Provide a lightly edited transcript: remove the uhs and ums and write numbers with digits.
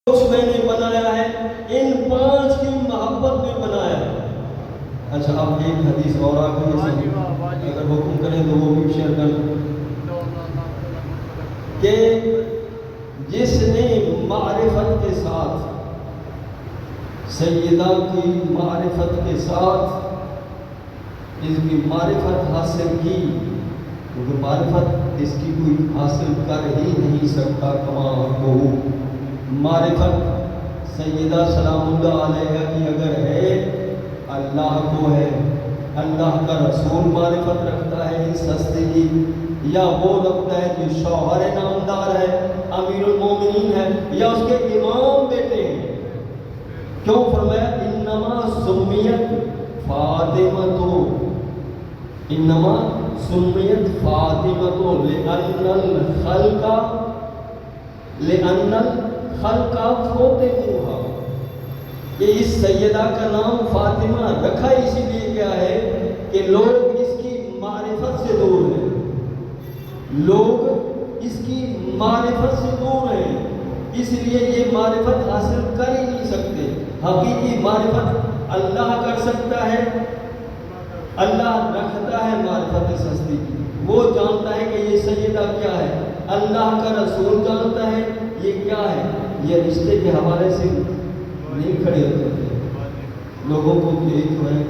میں نے بنایا ہے، ان 5 کی محبت میں بنایا ہے۔ اچھا اب ایک حدیث اور آ گئی، اگر حکم کریں تو وہ بھی شیئر کر کہ جس نے معرفت کے ساتھ، سیدہ کی معرفت کے ساتھ اس کی معرفت حاصل کی، کیونکہ معرفت اس کی کوئی حاصل کر ہی نہیں سکتا، کما کو معرفت سیدہ سلام اللہ علیہ کی اگر ہے، اللہ کو ہے، اللہ کا رسول معرفت رکھتا ہے اس ہستی کی، یا وہ رکھتا ہے جو شوہر نامدار ہے، امیر المومنین ہے، یا اس کے امام بیٹے ہیں۔ کیوں فرمایا انما سمیت فاطمہ، انما سمیت فاطمہ لأن الخلق فوتموہا، کہ اس سیدہ کا نام فاطمہ رکھا اسی لیے گیا ہے کہ لوگ اس کی معرفت سے دور ہیں، لوگ اس کی معرفت سے دور ہیں، اس لیے یہ معرفت حاصل کر ہی نہیں سکتے۔ حقیقی معرفت اللہ کر سکتا ہے، اللہ رکھتا ہے معرفت اس ہستی کی، وہ جانتا ہے کہ یہ سیدہ کیا ہے، اللہ کا رسول جانتا ہے یہ کیا ہے۔ یہ رشتے کے حوالے سے نہیں کھڑے ہوتے تھے، لوگوں کو یہی تو ہے